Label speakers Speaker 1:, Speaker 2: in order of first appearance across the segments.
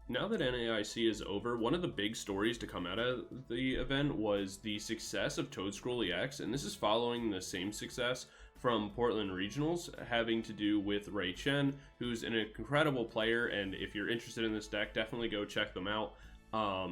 Speaker 1: now that NAIC is over, one of the big stories to come out of the event was the success of Toedscool EX, and this is following the same success from Portland Regionals, having to do with Ray Chen, who's an incredible player, and if you're interested in this deck, definitely go check them out,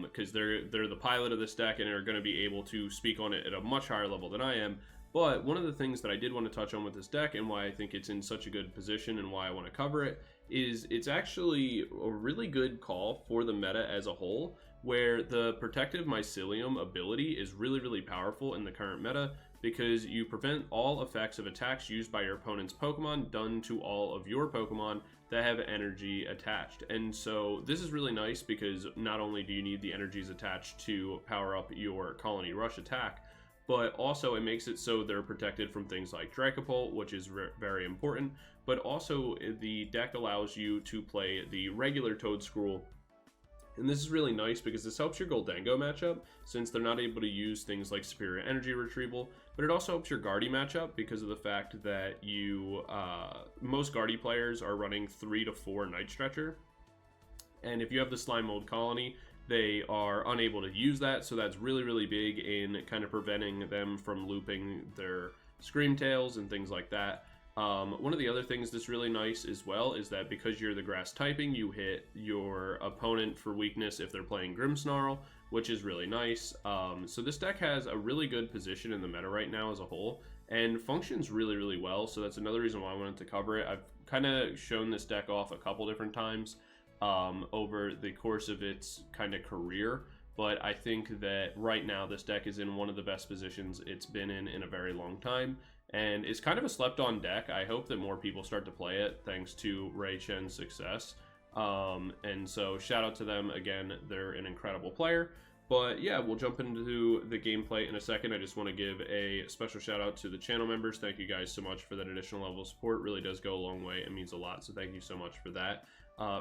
Speaker 1: because they're the pilot of this deck and are going to be able to speak on it at a much higher level than I am. But one of the things that I did want to touch on with this deck and why I think it's in such a good position and why I want to cover it is it's actually a really good call for the meta as a whole, where the Protective Mycelium ability is really powerful in the current meta because you prevent all effects of attacks used by your opponent's Pokemon done to all of your Pokemon that have energy attached. And so this is really nice because not only do you need the energies attached to power up your Colony Rush attack, but also it makes it so they're protected from things like Dracopult, which is very important, but also the deck allows you to play the regular Toedscruel. And this is really nice because this helps your Goldango matchup, since they're not able to use things like Superior Energy Retrieval, but it also helps your Guardy matchup because of the fact that you, most Guardy players are running 3 to 4 Night Stretcher. And if you have the Slime Mold Colony, they are unable to use that, so that's really big in kind of preventing them from looping their Screamtails and things like that. One of the other things that's really nice as well is that because you're the grass typing, you hit your opponent for weakness if they're playing Grimmsnarl, which is really nice. So this deck has a really good position in the meta right now as a whole, and functions really well, so that's another reason why I wanted to cover it. I've kind of shown this deck off a couple different times over the course of its kind of career, but I think that right now this deck is in one of the best positions it's been in a very long time, and it's kind of a slept on deck. I hope that more people start to play it thanks to Ray Chen's success, and so shout out to them again. They're an incredible player. But yeah, we'll jump into the gameplay in a second. I just want to give a special shout out to the channel members. Thank you guys so much for that additional level of support. It really does go a long way. It means a lot, so thank you so much for that.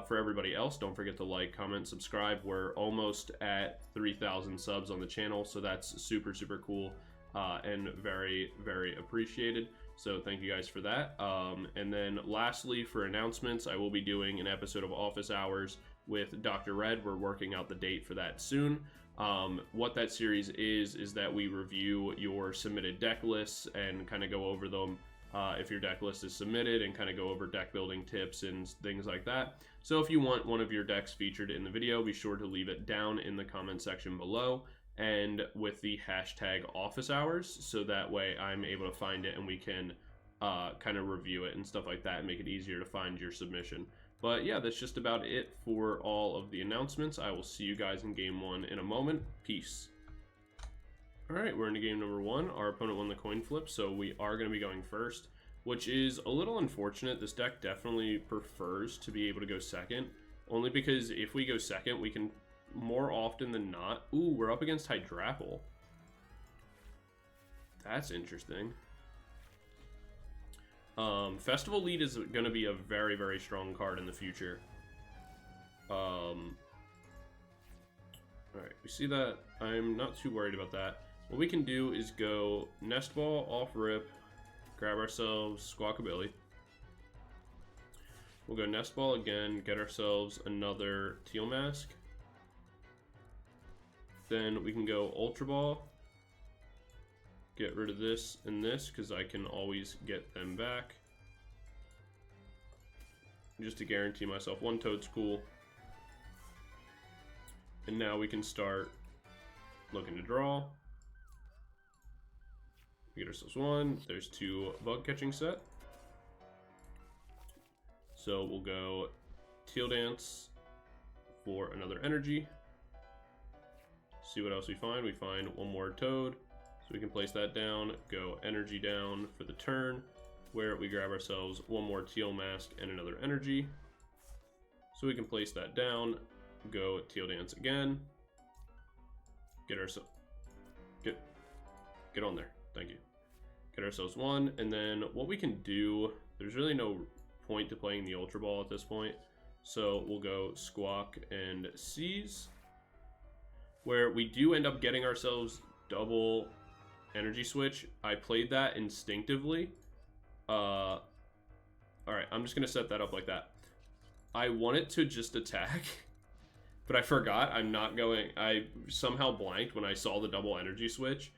Speaker 1: For everybody else, don't forget to like, comment, subscribe. We're almost at 3,000 subs on the channel, so that's super cool and very appreciated. So thank you guys for that. And then lastly, for announcements, I will be doing an episode of Office Hours with Dr. Red. We're working out the date for that soon. What that series is that we review your submitted deck lists and kind of go over them if your deck list is submitted, and kind of go over deck building tips and things like that. So if you want one of your decks featured in the video, be sure to leave it down in the comment section below and with the hashtag office hours, so that way I'm able to find it and we can kind of review it and stuff like that and make it easier to find your submission. But yeah, that's just about it for all of the announcements. I will see you guys in game 1 in a moment. Peace. Alright, we're into game number 1. Our opponent won the coin flip, so we are going to be going first, which is a little unfortunate. This deck definitely prefers to be able to go second, only because if we go second, we can more often than not... Ooh, we're up against Hydrapple. That's interesting. Festival Lead is going to be a very strong card in the future. Alright, we see that. I'm not too worried about that. What we can do is go Nest Ball, off rip, grab ourselves Squawkabilly. We'll go Nest Ball again, get ourselves another Teal Mask. Then we can go Ultra Ball, get rid of this and this because I can always get them back, just to guarantee myself one Toedscool. And now we can start looking to draw. We get ourselves one. There's 2 Bug Catching Set. So we'll go Teal Dance for another energy. See what else we find. We find one more Toad. So we can place that down, go energy down for the turn, where we grab ourselves one more Teal Mask and another energy. So we can place that down, go Teal Dance again, get ourselves, get on there, thank you. Get ourselves one, and then what we can do, there's really no point to playing the Ultra Ball at this point, so we'll go Squawk and Seize, where we do end up getting ourselves double Energy Switch. I played that instinctively. Alright, I'm just gonna set that up like that. I want it to just attack, But I forgot I'm not going... I somehow blanked when I saw the double energy switch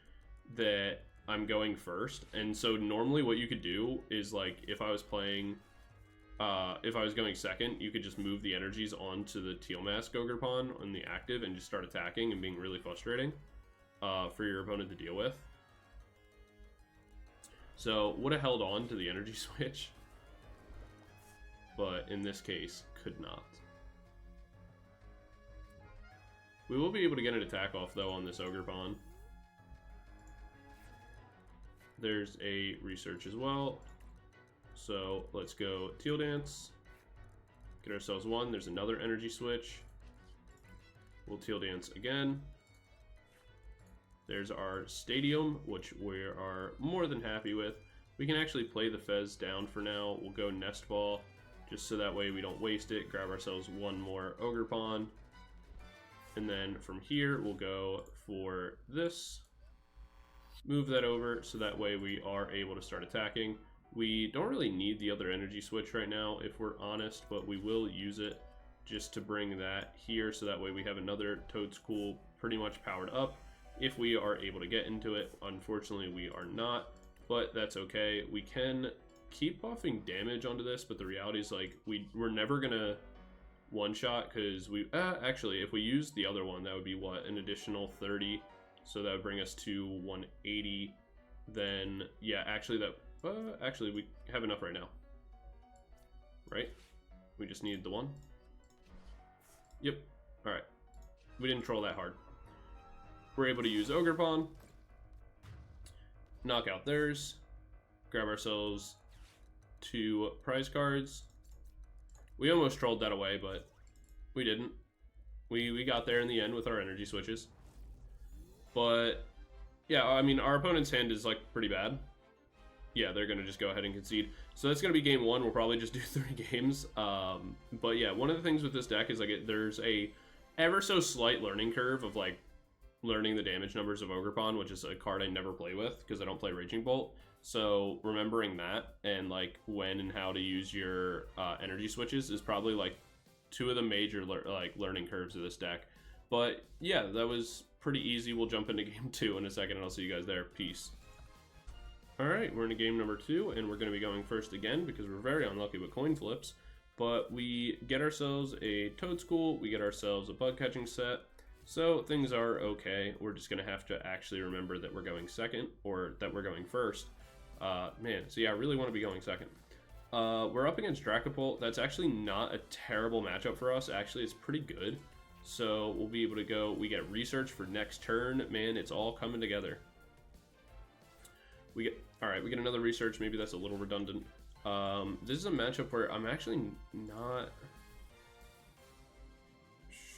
Speaker 1: that I'm going first. And so normally what you could do is, like, if I was playing... if I was going second, you could just move the energies onto the Teal Mask Ogerpon on the active and just start attacking and being really frustrating for your opponent to deal with. So would have held on to the energy switch, but in this case, could not. We will be able to get an attack off, though, on this Ogerpon. There's a research as well. So let's go Teal Dance. Get ourselves one. There's another energy switch. We'll Teal Dance again. There's our Stadium, which we are more than happy with. We can actually play the Fez down for now. We'll go Nest Ball, just so that way we don't waste it. Grab ourselves one more Ogerpon. And then from here, we'll go for this. Move that over, so that way we are able to start attacking. We don't really need the other energy switch right now, if we're honest, but we will use it just to bring that here, so that way we have another Toedscool pretty much powered up if we are able to get into it. Unfortunately, we are not, but that's okay. We can keep buffing damage onto this, but the reality is, like, we're never gonna one-shot, because we actually, if we use the other one, that would be what, an additional 30, so that would bring us to 180. Then yeah, actually that actually we have enough right now, right? We just need the one. Yep. All right, we didn't troll that hard. We're able to use Ogerpon, knock out theirs, grab ourselves 2 prize cards. We almost trolled that away, but we didn't. We got there in the end with our energy switches. But yeah, I mean, our opponent's hand is, like, pretty bad. Yeah, they're gonna just go ahead and concede. So that's gonna be game 1. We'll probably just do 3 games. But yeah, one of the things with this deck is, like, there's a ever so slight learning curve of, like, learning the damage numbers of Ogerpon, which is a card I never play with because I don't play Raging Bolt. So remembering that and, like, when and how to use your energy switches is probably, like, 2 of the major learning curves of this deck. But yeah, that was pretty easy. We'll jump into game 2 in a second, and I'll see you guys there. Peace. Alright, we're into game number 2, and we're going to be going first again because we're very unlucky with coin flips. But we get ourselves a Toedscool, we get ourselves a Bug Catching Set, so things are okay. We're just going to have to actually remember that we're going second, or that we're going first. Man, so yeah, I really want to be going second. We're up against Dracopult. That's actually not a terrible matchup for us. Actually, it's pretty good. So we'll be able to go, we get research for next turn. Man, it's all coming together. We get, all right, we get another research. Maybe that's a little redundant. This is a matchup where I'm actually not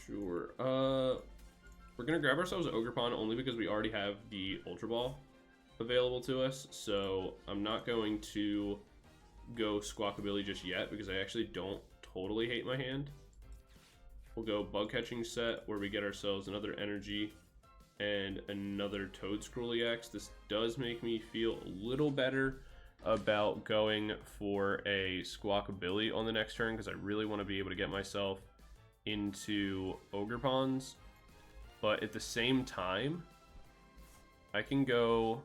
Speaker 1: sure. We're gonna grab ourselves Ogerpon only because we already have the Ultra Ball available to us. So I'm not going to go Squawkabilly just yet because I actually don't totally hate my hand. We'll go Bug Catching Set, where we get ourselves another energy and another Toedscruel EX. This does make me feel a little better about going for a Squawkabilly on the next turn, because I really want to be able to get myself into Ogerpons. But at the same time, I can go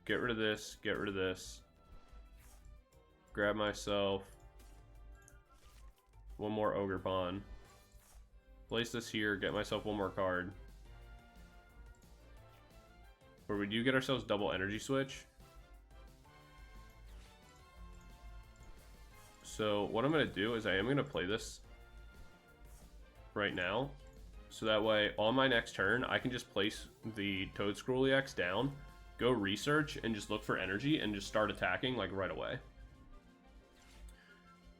Speaker 1: get rid of this, grab myself one more Ogerpon, place this here, get myself one more card, where we do get ourselves double energy switch. So what I'm going to do is I am going to play this right now, so that way on my next turn I can just place the Toedscruel EX down, go research, and just look for energy and just start attacking, like, right away.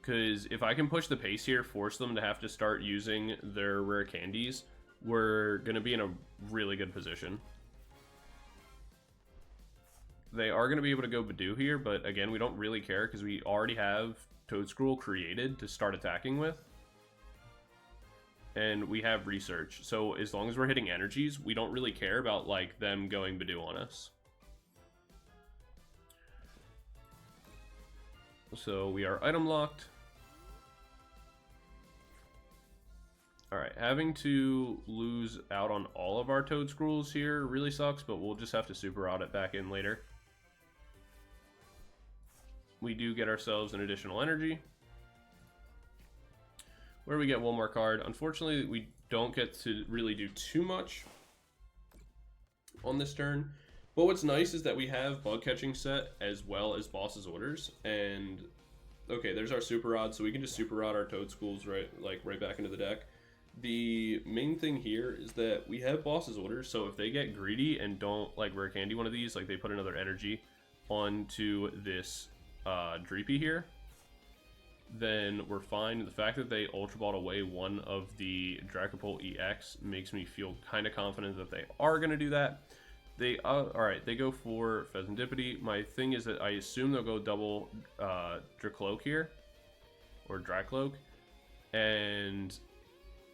Speaker 1: Because if I can push the pace here, force them to have to start using their rare candies, we're going to be in a really good position. They are going to be able to go Budew here, but again, we don't really care because we already have Toedscruel created to start attacking with. And we have research. So as long as we're hitting energies, we don't really care about, like, them going Budew on us. So we are item locked. Alright, having to lose out on all of our Toedscruels here really sucks, but we'll just have to super rod it back in later. We do get ourselves an additional energy, where we get one more card. Unfortunately, we don't get to really do too much on this turn. But what's nice is that we have Bug Catching Set as well as Boss's Orders. And, okay, there's our Super Rod, so we can just Super Rod our Toedscruels right back into the deck. The main thing here is that we have Boss's Orders, so if they get greedy and don't, like, rare candy one of these, like they put another energy onto this Dreepy here, then we're fine. The fact that they Ultra Balled away one of the Dracopult EX makes me feel kind of confident that they are going to do that. They alright, they go for Fezandipiti. My thing is that I assume they'll go double Dracloak here, or Dracloak, and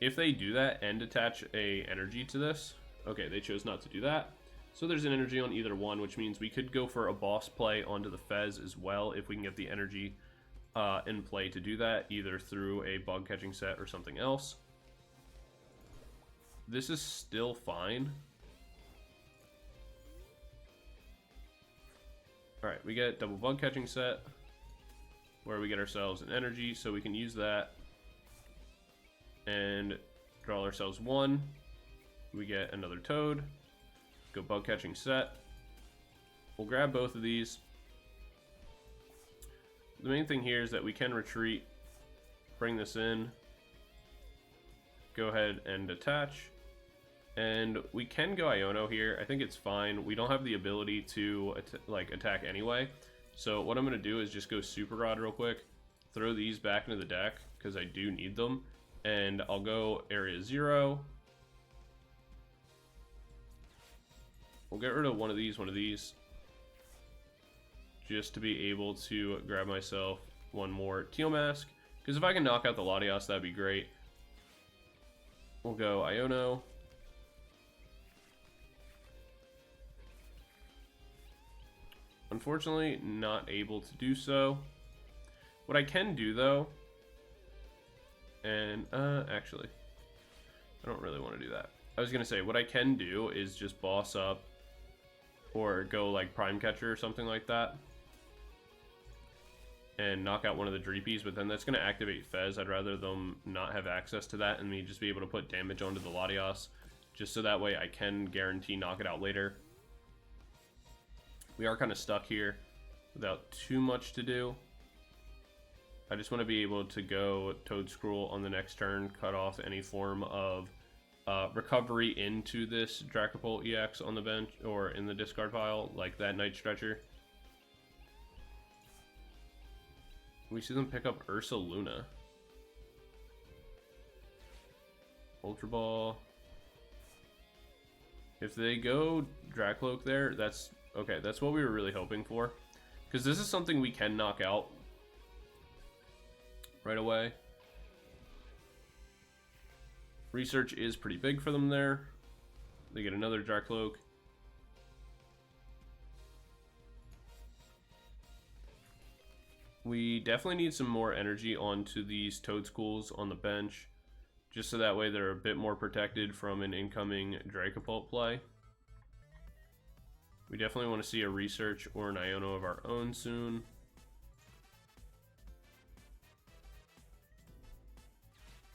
Speaker 1: if they do that and attach a energy to this, okay, they chose not to do that. So there's an energy on either one, which means we could go for a boss play onto the Fez as well if we can get the energy in play to do that, either through a Bug Catching Set or something else. This is still fine. Alright, we get double Bug Catching Set, where we get ourselves an energy, so we can use that and draw ourselves one. We get another Toad. Go Bug Catching Set. We'll grab both of these. The main thing here is that we can retreat, bring this in, go ahead and attach, and we can go Iono here. I think it's fine. We don't have the ability to attack anyway, so what I'm going to do is just go Super Rod real quick, throw these back into the deck because I do need them, and I'll go Area 0. We'll get rid of one of these, just to be able to grab myself one more Teal Mask, because if I can knock out the Latias, that'd be great. We'll go Iono. Unfortunately, not able to do so. What I can do, though, and actually, I don't really want to do that. I was going to say, what I can do is just boss up, or go like Prime Catcher or something like that, and knock out one of the Dreepies, but then that's going to activate Fez. I'd rather them not have access to that and me just be able to put damage onto the Latias, just so that way I can guarantee knock it out later. We are kind of stuck here without too much to do. I just want to be able to go Toedscruel on the next turn, cut off any form of recovery into this Dracopult EX on the bench or in the discard pile, like that Night Stretcher. We see them pick up Ursaluna. Ultra Ball. If they go Dracloak there, that's okay. That's what we were really hoping for, because this is something we can knock out right away. Research is pretty big for them there. They get another Dracloak. We definitely need some more energy onto these Toedscools on the bench, just so that way they're a bit more protected from an incoming Dracopult play. We definitely want to see a Research or an Iono of our own soon.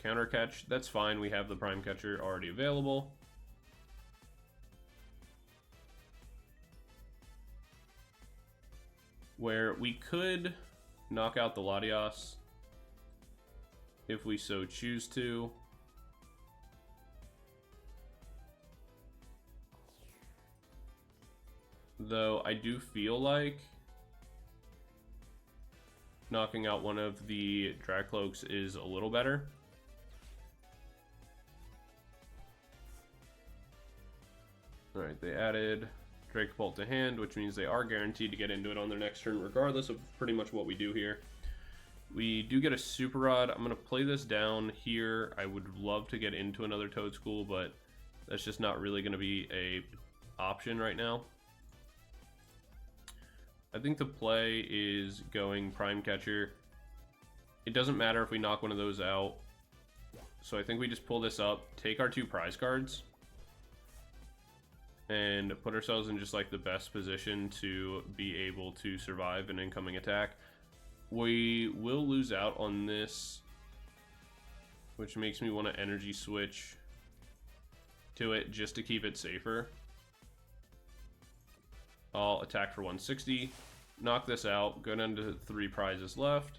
Speaker 1: Counter Catch, that's fine. We have the Prime Catcher already available. Where we could knock out the Latias if we so choose to. Though I do feel like knocking out one of the Dracloaks is a little better. Alright, they added Dracopult to hand, which means they are guaranteed to get into it on their next turn, regardless of pretty much what we do here. We do get a Super Rod. I'm going to play this down here. I would love to get into another Toedscool, but that's just not really going to be a option right now. I think the play is going Prime Catcher. It doesn't matter if we knock one of those out. So I think we just pull this up, take our 2 prize cards, and put ourselves in just like the best position to be able to survive an incoming attack. We will lose out on this, which makes me want to energy switch to it just to keep it safer. I'll attack for 160, knock this out, go down to 3 prizes left.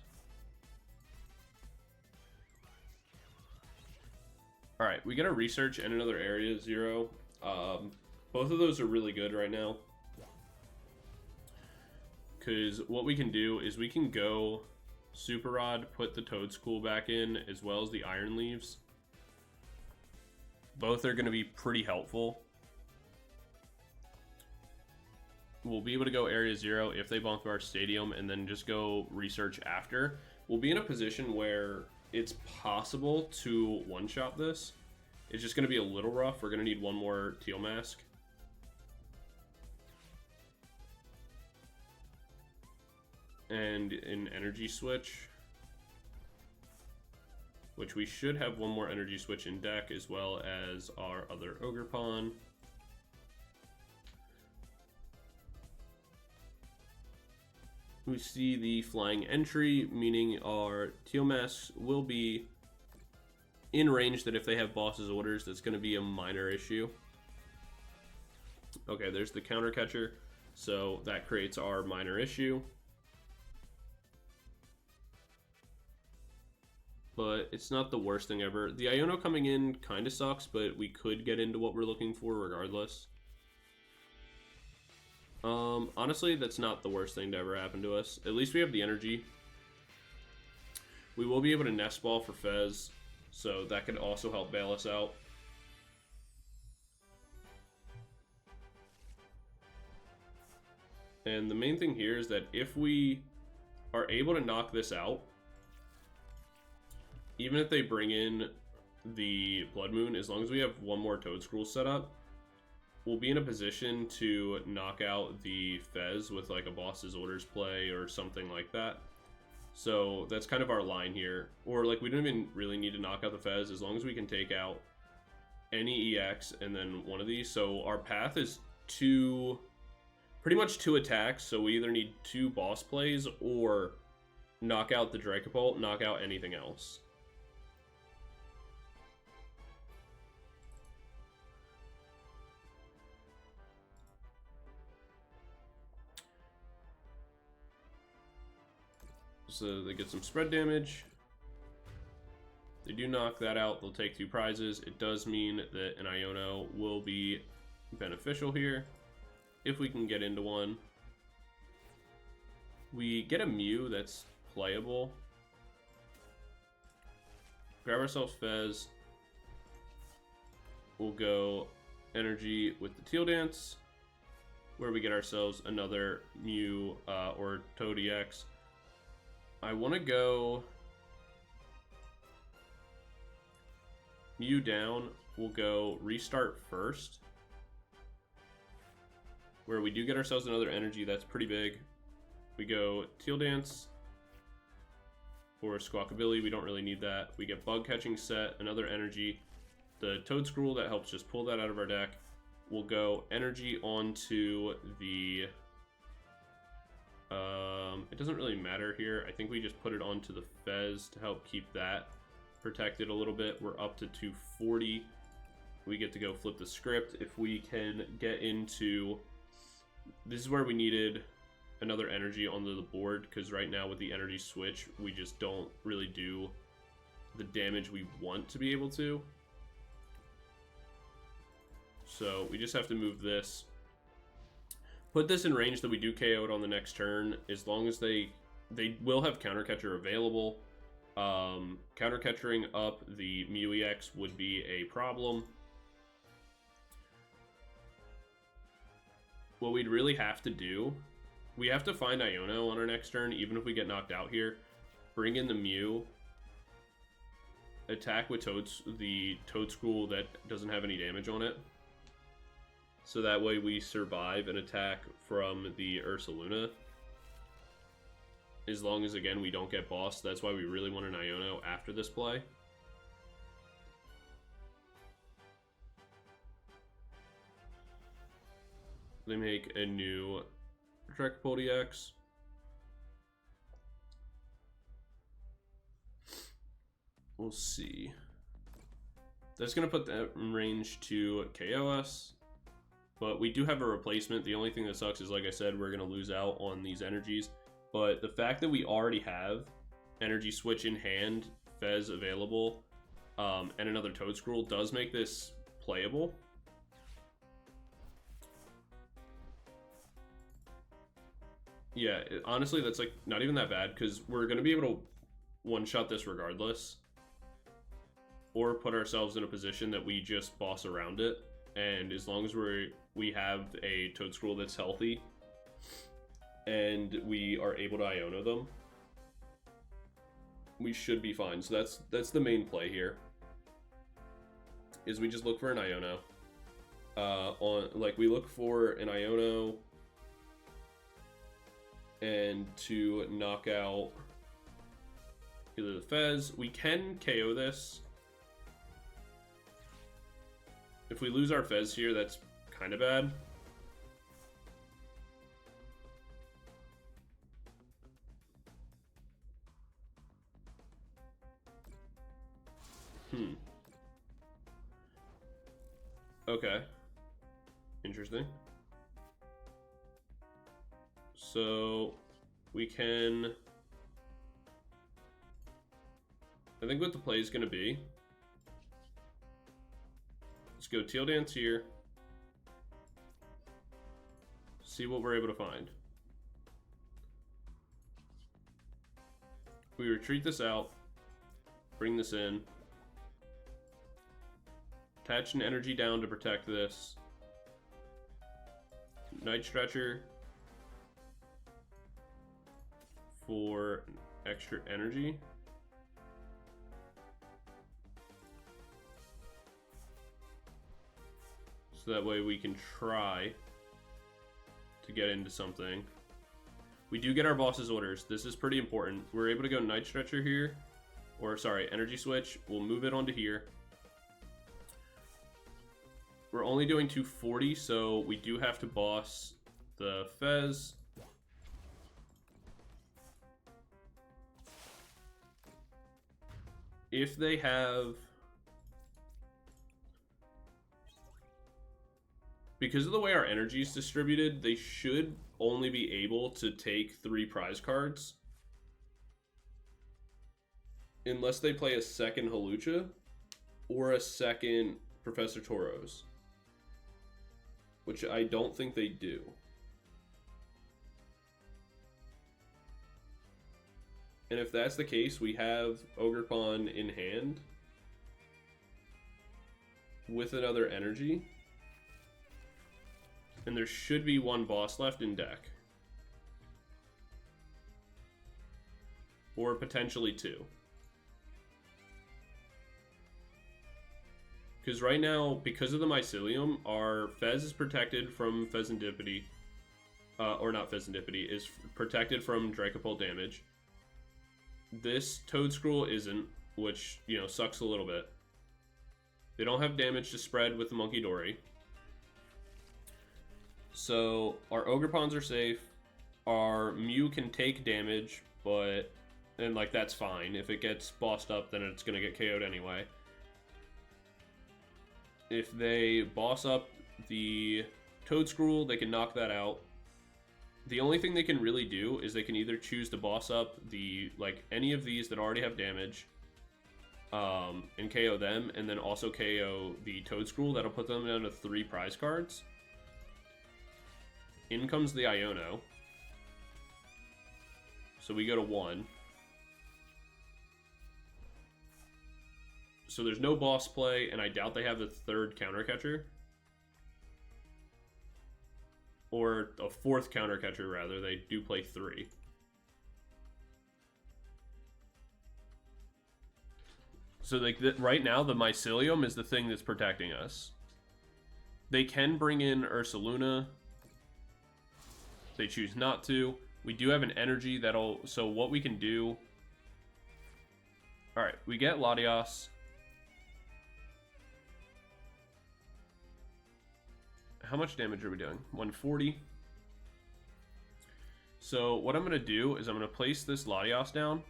Speaker 1: Alright, we get a research and another area 0. Both of those are really good right now. Because what we can do is we can go Super Rod, put the Toedscool back in, as well as the Iron Leaves. Both are going to be pretty helpful. We'll be able to go Area 0 if they bonk our stadium, and then just go research after. We'll be in a position where it's possible to one-shot this. It's just going to be a little rough. We're going to need one more Teal Mask. And an Energy Switch, which we should have one more Energy Switch in deck, as well as our other Ogerpon. We see the flying entry, meaning our Teal Masks will be in range that if they have boss's orders, that's going to be a minor issue. Okay, there's the counter catcher, so that creates our minor issue. But it's not the worst thing ever. The Iono coming in kind of sucks, but we could get into what we're looking for regardless. Honestly, that's not the worst thing to ever happen to us. At least we have the energy. We will be able to Nest Ball for Fez, so that could also help bail us out. And the main thing here is that if we are able to knock this out, even if they bring in the Blood Moon, as long as we have one more Toedscruel set up, we'll be in a position to knock out the Fez with like a boss's orders play or something like that. So that's kind of our line here. Or like we don't even really need to knock out the Fez as long as we can take out any EX and then one of these. So our path is pretty much two attacks. So we either need 2 boss plays or knock out the Dracopult, knock out anything else. So they get some spread damage. They do knock that out, they'll take 2 prizes. It does mean that an Iono will be beneficial here, if we can get into one. We get a Mew that's playable. Grab ourselves Fez. We'll go Energy with the Teal Dance, where we get ourselves another Mew or Toad EX. I want to go Mew down. We'll go restart first, where we do get ourselves another energy. That's pretty big. We go Teal Dance or Squawkabilly. We don't really need that. We get Bug Catching Set, another energy. The Toedscruel that helps just pull that out of our deck. We'll go energy onto the it doesn't really matter here. I think we just put it onto the Fez to help keep that protected a little bit. We're up to 240. We get to go flip the script. If we can get into... This is where we needed another energy onto the board, because right now with the energy switch, we just don't really do the damage we want to be able to. So we just have to move this. Put this in range that we do KO it on the next turn, as long as they will have Counter Catcher available. Counter Catchering up the Mew EX would be a problem. What we'd really have to do, we have to find Iono on our next turn, even if we get knocked out here. Bring in the Mew. Attack with the Toedscool that doesn't have any damage on it. So that way we survive an attack from the Ursaluna. As long as, again, we don't get bossed. That's why we really want an Iono after this play. they make a new Dragapult EX. We'll see. That's going to put that in range to KOS. But we do have a replacement. The only thing that sucks is, like I said, we're going to lose out on these energies. But the fact that we already have Energy Switch in hand, Fez available, and another Toedscruel does make this playable. Yeah, honestly, that's like not even that bad because we're going to be able to one-shot this regardless. Or put ourselves in a position that we just boss around it. And as long as we have a Toedscruel that's healthy and we are able to Iono them, we should be fine. So that's the main play here. Is we just look for an Iono. We look for an Iono and to knock out either the Fez. We can KO this. If we lose our Fez here, that's kind of bad. Okay. Interesting. So we can... I think what the play is going to be... Let's go Teal Dance here. See what we're able to find. We retreat this out. Bring this in. Attach an energy down to protect this. Night Stretcher for extra energy. So that way we can try to get into something. We do get our boss's orders. This is pretty important. We're able to go Night Stretcher here. Or sorry, Energy Switch. We'll move it onto here. We're only doing 240, so we do have to boss the Fez. If they have... Because of the way our energy is distributed, they should only be able to take 3 prize cards. Unless they play a second Hawlucha or a second Professor Tauros. Which I don't think they do. And if that's the case, we have Ogerpon in hand with another energy. And there should be 1 boss left in deck. Or potentially 2. Because right now, because of the Mycelium, our Fez is protected from Fezandipiti. Or not Fezandipiti, is protected from Dragapult damage. This Toedscruel isn't, which, you know, sucks a little bit. They don't have damage to spread with the Monkey Dory. So, our Ogerpons are safe. Our Mew can take damage, but... And, like, that's fine. If it gets bossed up, then it's going to get KO'd anyway. If they boss up the Toedscruel, they can knock that out. The only thing they can really do is they can either choose to boss up the, like, any of these that already have damage, and KO them, and then also KO the Toedscruel. That'll put them down to 3 prize cards. In comes the Iono. So we go to 1. So there's no boss play, and I doubt they have the 3rd counter catcher. Or a 4th counter catcher, rather. They do play 3. So like right now, the Mycelium is the thing that's protecting us. They can bring in Ursaluna. They choose not to. We do have an energy that'll... So what we can do... Alright, we get Latias. how much damage are we doing? 140. So what I'm going to do is I'm going to place this Latias down.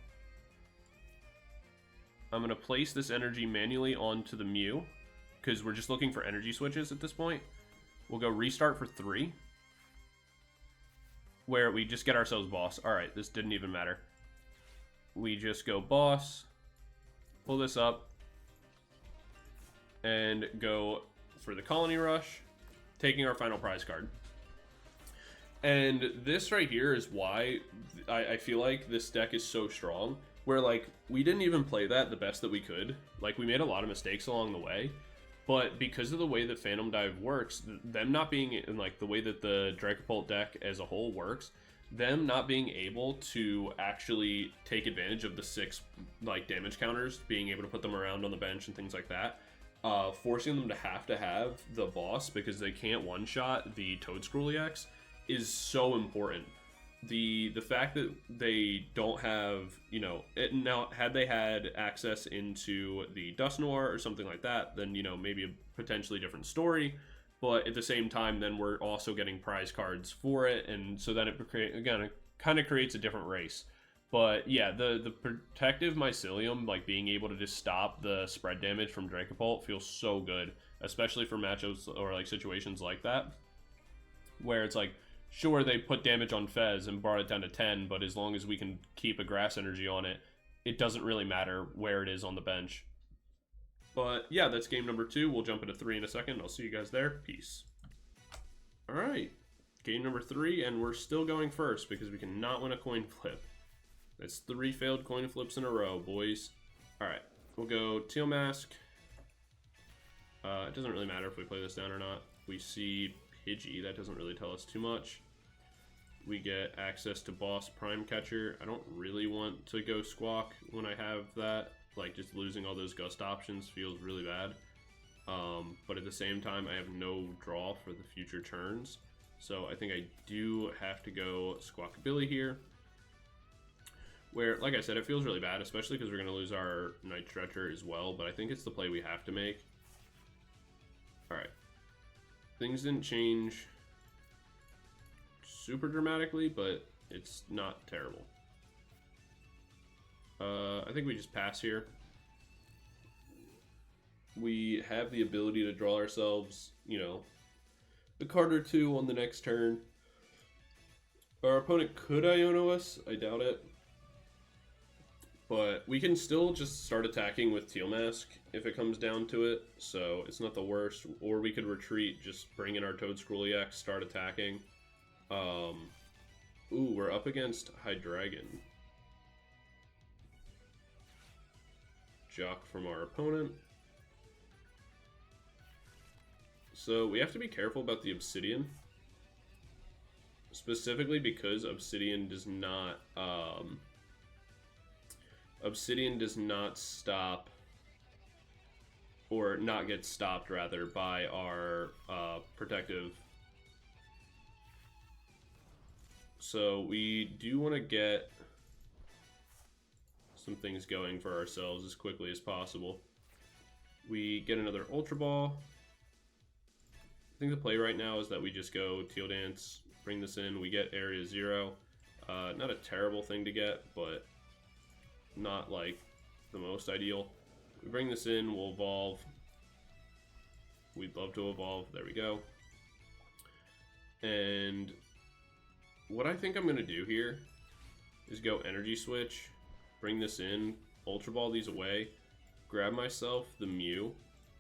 Speaker 1: I'm going to place this energy manually onto the Mew, because we're just looking for energy switches at this point. We'll go restart for 3, where we just get ourselves boss. Alright, this didn't even matter. We just go boss, pull this up, and go for the colony rush, taking our final prize card. And this right here is why I feel like this deck is so strong, where like we didn't even play that the best that we could. Like we made a lot of mistakes along the way, but because of the way that Phantom Dive works, them not being in like the way that the Dragapult deck as a whole works, them not being able to actually take advantage of the 6 like damage counters, being able to put them around on the bench and things like that, forcing them to have the boss because they can't one-shot the Toedscruel EX is so important. The fact that they don't have, you know, now had they had access into the Dust Noir or something like that, then, you know, maybe a potentially different story. But at the same time, then we're also getting prize cards for it, and so then it kind of creates a different race. But yeah, the protective mycelium, like being able to just stop the spread damage from Dragapult, feels so good, especially for matchups or like situations like that, where it's like, sure, they put damage on Fez and brought it down to 10, but as long as we can keep a Grass Energy on it, it doesn't really matter where it is on the bench. But yeah, that's game number 2. We'll jump into 3 in a second. I'll see you guys there. Peace. All right, game number 3, and we're still going first because we cannot win a coin flip. That's 3 failed coin flips in a row, boys. All right, we'll go Teal Mask. It doesn't really matter if we play this down or not. We see Pidgey, that doesn't really tell us too much. We get access to Boss Prime Catcher. I don't really want to go Squawk when I have that. Like, just losing all those Gust options feels really bad. But at the same time, I have no draw for the future turns. So I think I do have to go Squawkabilly here. Where, like I said, it feels really bad, especially because we're going to lose our Night Stretcher as well. But I think it's the play we have to make. Alright. Things didn't change super dramatically, but it's not terrible. I think we just pass here. We have the ability to draw ourselves, you know, a card or 2 on the next turn. Our opponent could Iono us, I doubt it. But we can still just start attacking with Teal Mask if it comes down to it, so it's not the worst. Or we could retreat, just bring in our Toedscruel EX, start attacking. Ooh, we're up against Hydreigon. Jock from our opponent. So we have to be careful about the Obsidian. Specifically because Obsidian does not stop, or not get stopped rather, by our protective. So we do want to get some things going for ourselves as quickly as possible. We get another Ultra Ball. I think the play right now is that we just go Teal Dance, bring this in, we get Area 0. Not a terrible thing to get, but not like the most ideal. We bring this in, we'll evolve. We'd love to evolve, there we go. And what I think I'm going to do here is go Energy Switch, bring this in, Ultra Ball these away, grab myself the Mew.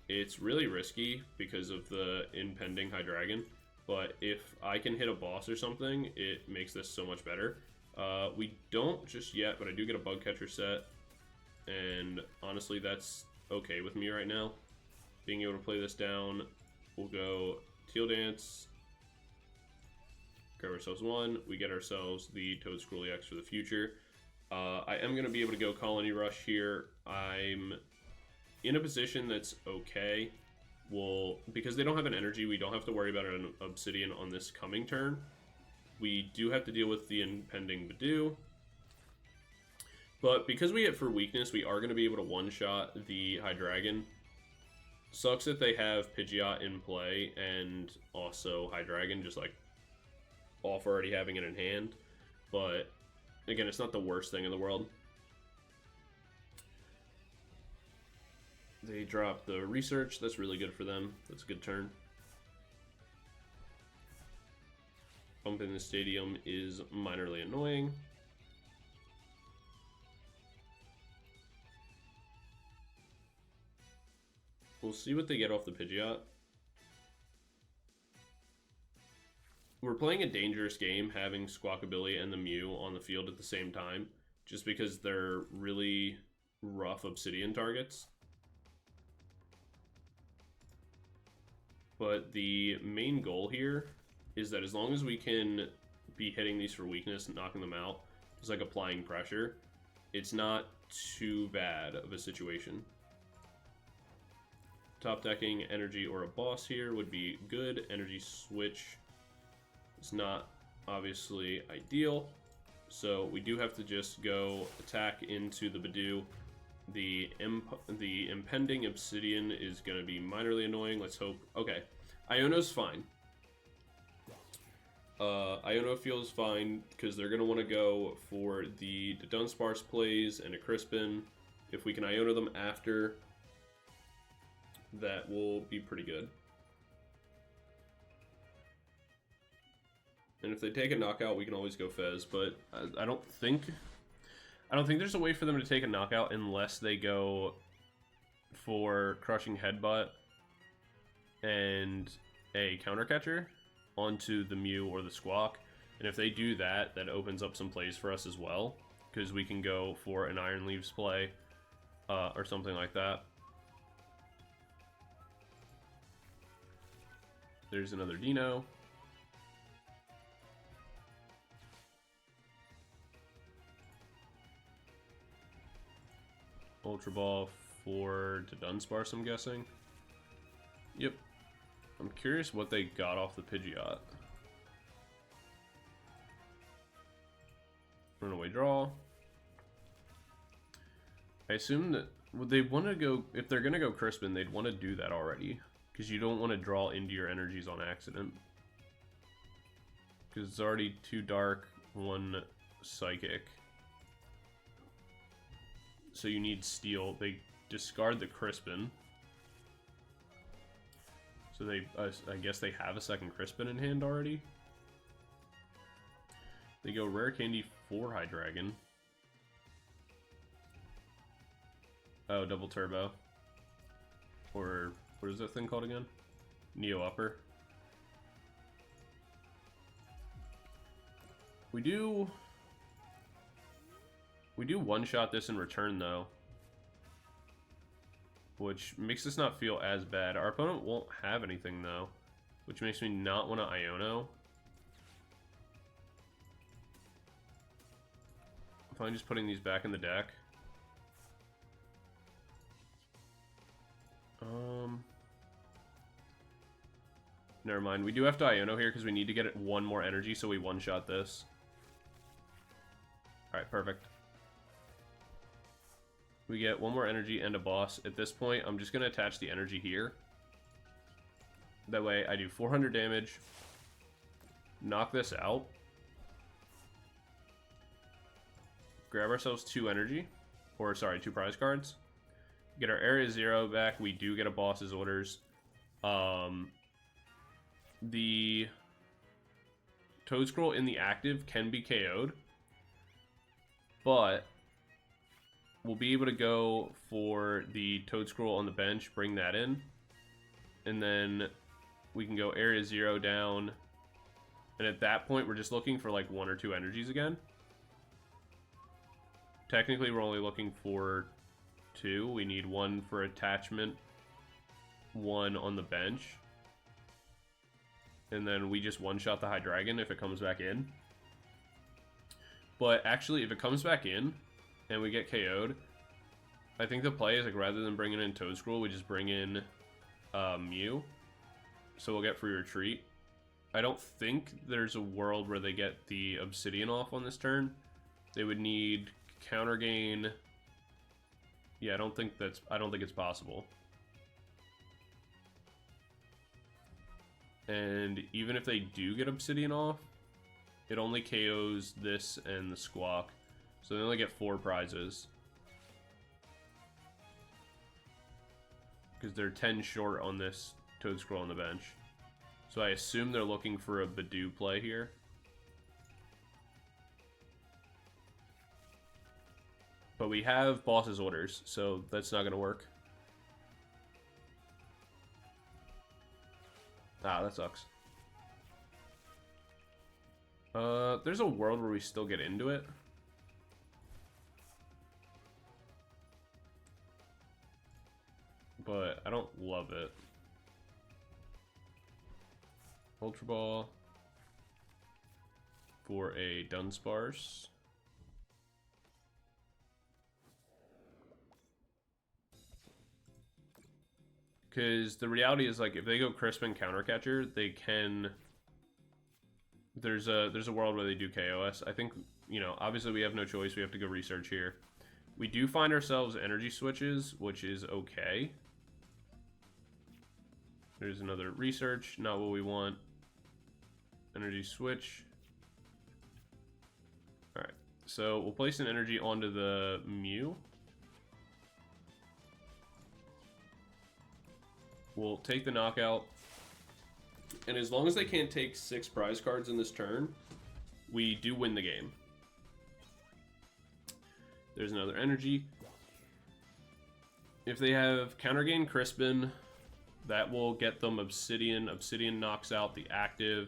Speaker 1: It's really risky because of the impending Hydreigon, but if I can hit a boss or something, it makes this so much better. We don't just yet, but I do get a Bug Catcher set, and honestly that's okay with me right now. Being able to play this down, we'll go Teal Dance, grab ourselves 1, we get ourselves the Toedscruel EX for the future. I am going to be able to go Colony Rush here. I'm in a position that's okay. Because they don't have an energy, we don't have to worry about an Obsidian on this coming turn. We do have to deal with the impending Budew. But because we hit for weakness, we are going to be able to one-shot the Hydreigon. Sucks that they have Pidgeot in play and also Hydreigon just like off already having it in hand. But again, it's not the worst thing in the world. They dropped the research. That's really good for them. That's a good turn. Bumping the stadium is minorly annoying. We'll see what they get off the Pidgeot. We're playing a dangerous game having Squawkabilly and the Mew on the field at the same time, just because they're really rough Obsidian targets. But the main goal here is that as long as we can be hitting these for weakness and knocking them out, just like applying pressure, it's not too bad of a situation. Top decking energy or a boss here would be good. Energy Switch is not obviously ideal, so we do have to just go attack into the Budew. The impending Obsidian is going to be minorly annoying. Let's hope. Okay, Iono's fine. Iono feels fine because they're going to want to go for the Dunsparce plays and a Crispin. If we can Iono them after, that will be pretty good. And if they take a knockout, we can always go Fez, but I don't think there's a way for them to take a knockout unless they go for Crushing Headbutt and a Counter Catcher onto the Mew or the Squawk. And if they do that, that opens up some plays for us as well, because we can go for an Iron Leaves play or something like that. There's another Dino. Ultra Ball for Dunsparce, I'm guessing. Yep. I'm curious what they got off the Pidgeot. Runaway draw. I assume that would they want to go, if they're going to go Crispin, they'd want to do that already. Because you don't want to draw into your energies on accident. Because it's already 2 Dark, 1 Psychic. So you need Steel. They discard the Crispin. So they, I guess they have a second Crispin in hand already. They go Rare Candy for Hydreigon. Oh, Double Turbo. Or what is that thing called again? Neo Upper. We do one-shot this in return, though. Which makes us not feel as bad. Our opponent won't have anything, though. Which makes me not want to Iono. I'm fine just putting these back in the deck. Never mind. We do have to Iono here because we need to get it 1 more energy, so we one-shot this. Alright, perfect. We get 1 more energy and a boss. At this point, I'm just going to attach the energy here. That way, I do 400 damage. Knock this out. Grab ourselves 2 energy. Or, sorry, 2 prize cards. Get our Area 0 back. We do get a boss's orders. The Toedscruel in the active can be KO'd. But we'll be able to go for the Toedscruel on the bench, bring that in. And then we can go Area 0 down. And at that point, we're just looking for like 1 or 2 energies again. Technically, we're only looking for 2. We need 1 for attachment, 1 on the bench. And then we just one-shot the Hydreigon if it comes back in. But actually, if it comes back in and we get KO'd, I think the play is like rather than bringing in Toedscruel, we just bring in Mew. So we'll get free retreat. I don't think there's a world where they get the Obsidian off on this turn. They would need counter gain. Yeah, I don't think it's possible. And even if they do get Obsidian off, it only KOs this and the Squawk. So they only get 4 prizes. Because they're 10 short on this Toedscruel on the bench. So I assume they're looking for a Budew play here. But we have boss's orders, so that's not going to work. Ah, that sucks. There's a world where we still get into it. But I don't love it. Ultra Ball for a Dunsparce. Because the reality is, like, if they go Crisp and Counter Catcher, they can... There's a world where they do KOS. I think, you know, obviously we have no choice. We have to go research here. We do find ourselves energy switches, which is okay. There's another research, not what we want. Energy switch. Alright, so we'll place an energy onto the Mew. We'll take the knockout. And as long as they can't take 6 prize cards in this turn, we do win the game. There's another energy. If they have counter gain Crispin, that will get them Obsidian. Obsidian knocks out the active,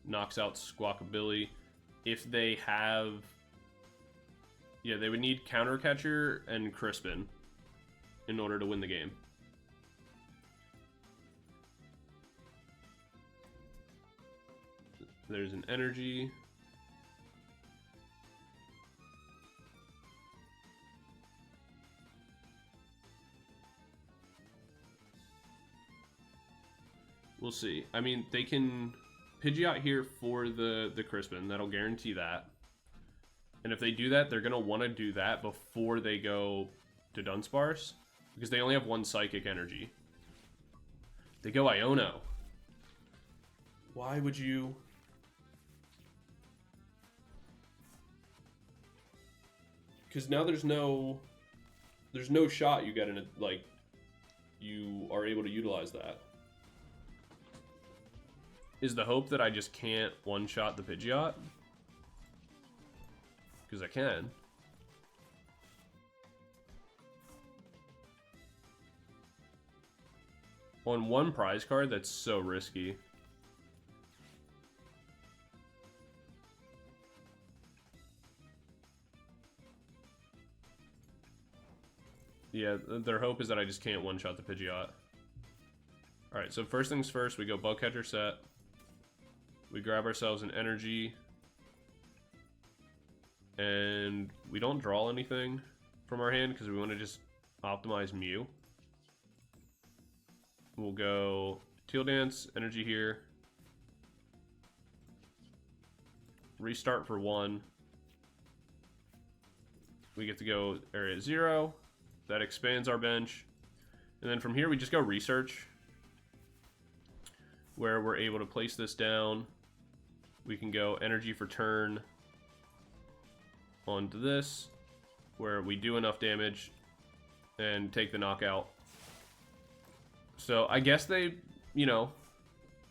Speaker 1: knocks out Squawkabilly. If they have... Yeah, they would need Counter Catcher and Crispin in order to win the game. There's an energy. We'll see. I mean, they can Pidgeot here for the Crispin. That'll guarantee that. And if they do that, they're going to want to do that before they go to Dunsparce, because they only have 1 Psychic Energy. They go Iono. Why would you... Because now there's no shot you get in it, like, you are able to utilize that. Is the hope that I just can't one-shot the Pidgeot? Because I can. On 1 prize card, that's so risky. Yeah, their hope is that I just can't one-shot the Pidgeot. Alright, so first things first, we go Bug Catcher Set. We grab ourselves an energy. And we don't draw anything from our hand because we want to just optimize Mew. We'll go Teal Dance, energy here. Restart for 1. We get to go area 0. That expands our bench. And then from here we just go research, where we're able to place this down. We can go energy for turn onto this, where we do enough damage and take the knockout. So I guess they, you know,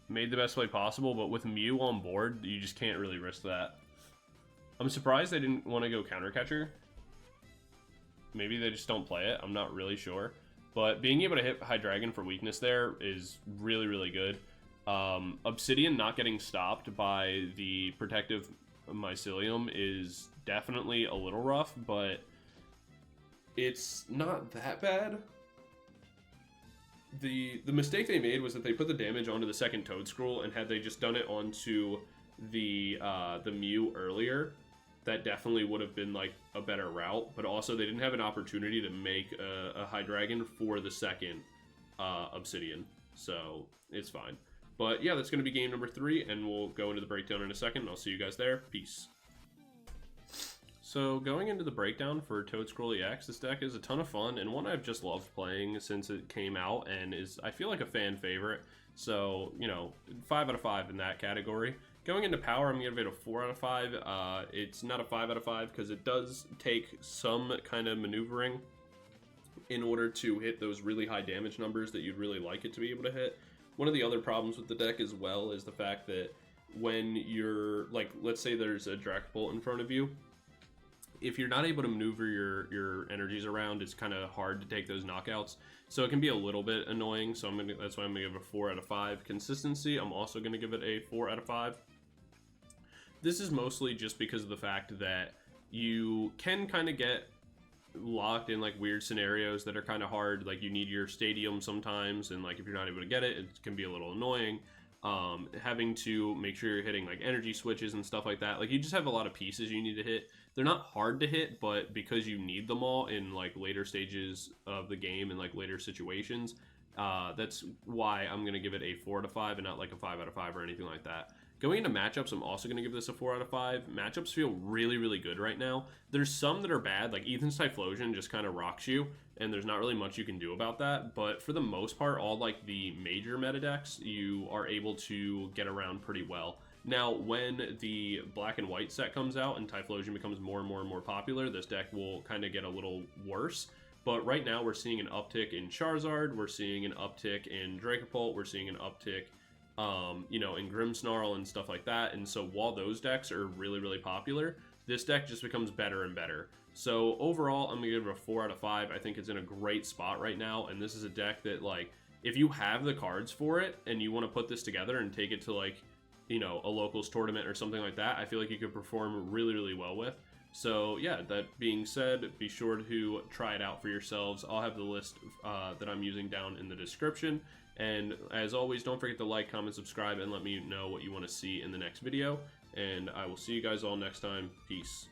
Speaker 1: made the best play possible, but with Mew on board, you just can't really risk that. I'm surprised they didn't want to go Counter Catcher. Maybe they just don't play it. I'm not really sure. But being able to hit Hydreigon for weakness there is really, really good. Obsidian not getting stopped by the protective Mycelium is definitely a little rough, but it's not that bad. The mistake they made was that they put the damage onto the second Toedscruel, and had they just done it onto the Mew earlier, that definitely would have been like a better route. But also they didn't have an opportunity to make a Hydreigon for the second Obsidian, so it's fine. But yeah, that's going to be game number 3, and we'll go into the breakdown in a second. I'll see you guys there. Peace. So going into the breakdown for Toedscool EX, this deck is a ton of fun and one I've just loved playing since it came out and is, I feel like, a fan favorite. So, you know, 5 out of 5 in that category. Going into power, I'm going to give it a 4 out of 5. It's not a 5 out of 5 because it does take some kind of maneuvering in order to hit those really high damage numbers that you'd really like it to be able to hit. One of the other problems with the deck as well is the fact that when you're, like, let's say there's a Dragapult in front of you, if you're not able to maneuver your energies around, it's kind of hard to take those knockouts. So it can be a little bit annoying. So that's why I'm gonna give it a 4 out of 5. Consistency, I'm also gonna give it a 4 out of 5. This is mostly just because of the fact that you can kind of get locked in like weird scenarios that are kind of hard. Like you need your stadium sometimes, and like if you're not able to get it, it can be a little annoying. Having to make sure you're hitting like energy switches and stuff like that. Like you just have a lot of pieces you need to hit. They're not hard to hit, but because you need them all in like later stages of the game and like later situations, that's why I'm gonna give it a 4 out of 5 and not like a 5 out of 5 or anything like that. Going into matchups, I'm also going to give this a 4 out of 5. Matchups feel really, really good right now. There's some that are bad, like Ethan's Typhlosion just kind of rocks you, and there's not really much you can do about that. But for the most part, all like the major meta decks, you are able to get around pretty well. Now, when the black and white set comes out and Typhlosion becomes more and more and more popular, this deck will kind of get a little worse. But right now, we're seeing an uptick in Charizard, we're seeing an uptick in Dragapult, we're seeing an uptick you know, in Grimmsnarl and stuff like that. And so while those decks are really, really popular, this deck just becomes better and better. So overall, I'm gonna give it a 4 out of 5. I think it's in a great spot right now, and this is a deck that, like, if you have the cards for it and you want to put this together and take it to, like, you know, a locals tournament or something like that, I feel like you could perform really, really well with. So yeah, that being said, be sure to try it out for yourselves. I'll have the list that I'm using down in the description. And as always, don't forget to like, comment, subscribe, and let me know what you want to see in the next video. And I will see you guys all next time. Peace.